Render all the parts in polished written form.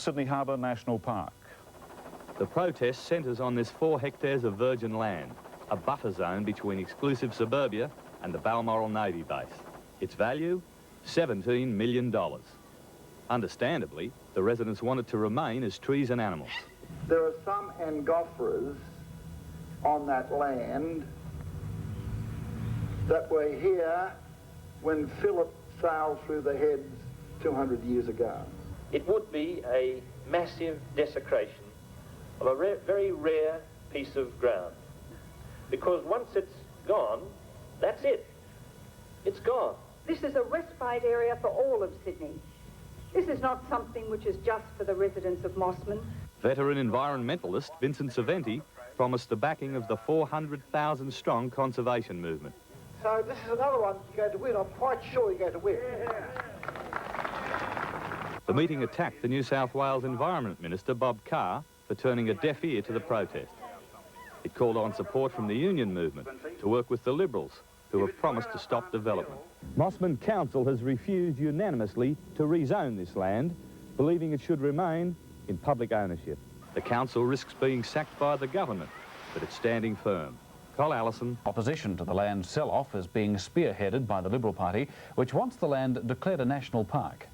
Sydney Harbour National Park. The protest centres on this 4 hectares of virgin land, a buffer zone between exclusive suburbia and the Balmoral Navy base. Its value, $17 million. Understandably, the residents want it to remain as trees and animals. There are some angophoras on that land that were here when Philip sailed through the Heads 200 years ago. It would be a massive desecration of a very rare piece of ground, because once it's gone, that's it. It's gone. This is a respite area for all of Sydney. This is not something which is just for the residents of Mosman. Veteran environmentalist Vincent Saventi promised the backing of the 400,000-strong conservation movement. So this is another one you're going to win. I'm quite sure you're going to win. The meeting attacked the New South Wales Environment Minister, Bob Carr, for turning a deaf ear to the protest. It called on support from the union movement to work with the Liberals, who have promised to stop development. Mosman Council has refused unanimously to rezone this land, believing it should remain in public ownership. The council risks being sacked by the government, but it's standing firm. Col Allison. Opposition to the land sell-off is being spearheaded by the Liberal Party, which wants the land declared a national park.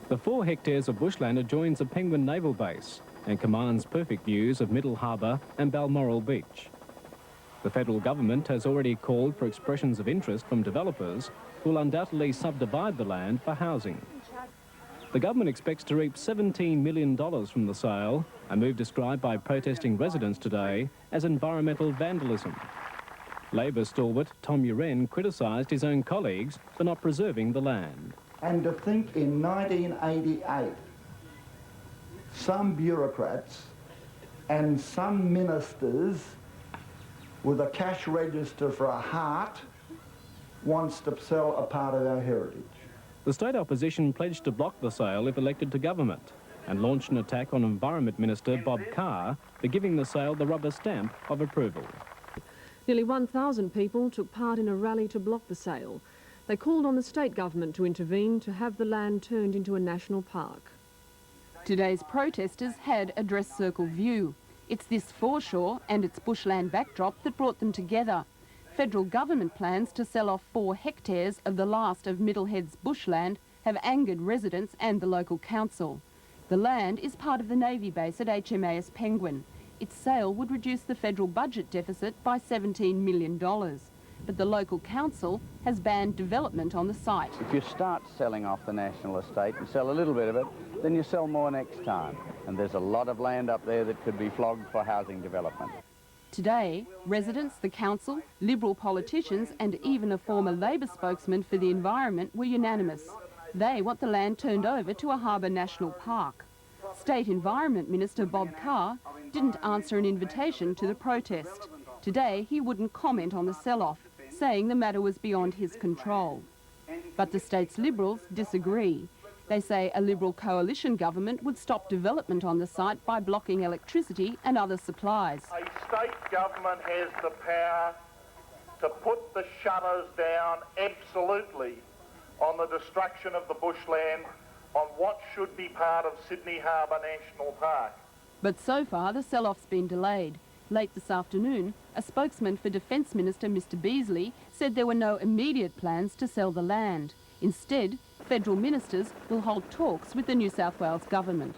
The 4 hectares of bushland adjoins a Penguin naval base and commands perfect views of Middle Harbour and Balmoral Beach. The federal government has already called for expressions of interest from developers who will undoubtedly subdivide the land for housing. The government expects to reap $17 million from the sale, a move described by protesting residents today as environmental vandalism. Labor stalwart Tom Uren criticised his own colleagues for not preserving the land. And to think in 1988, some bureaucrats and some ministers with a cash register for a heart wants to sell a part of our heritage. The state opposition pledged to block the sale if elected to government and launched an attack on Environment Minister Bob Carr for giving the sale the rubber stamp of approval. Nearly 1,000 people took part in a rally to block the sale. They called on the state government to intervene to have the land turned into a national park. Today's protesters had a dress circle view. It's this foreshore and its bushland backdrop that brought them together. Federal government plans to sell off 4 hectares of the last of Middlehead's bushland have angered residents and the local council. The land is part of the Navy base at HMAS Penguin. Its sale would reduce the federal budget deficit by $17 million. But the local council has banned development on the site. If you start selling off the national estate and sell a little bit of it, then you sell more next time. And there's a lot of land up there that could be flogged for housing development. Today, residents, the council, Liberal politicians and even a former Labor spokesman for the environment were unanimous. They want the land turned over to a harbour national park. State Environment Minister Bob Carr didn't answer an invitation to the protest. Today, he wouldn't comment on the sell-off, saying the matter was beyond his control. But the state's Liberals disagree. They say a Liberal coalition government would stop development on the site by blocking electricity and other supplies. A state government has the power to put the shutters down absolutely on the destruction of the bushland on what should be part of Sydney Harbour National Park. But so far, the sell-off's been delayed. Late this afternoon, a spokesman for Defence Minister Mr Beazley said there were no immediate plans to sell the land. Instead, federal ministers will hold talks with the New South Wales government.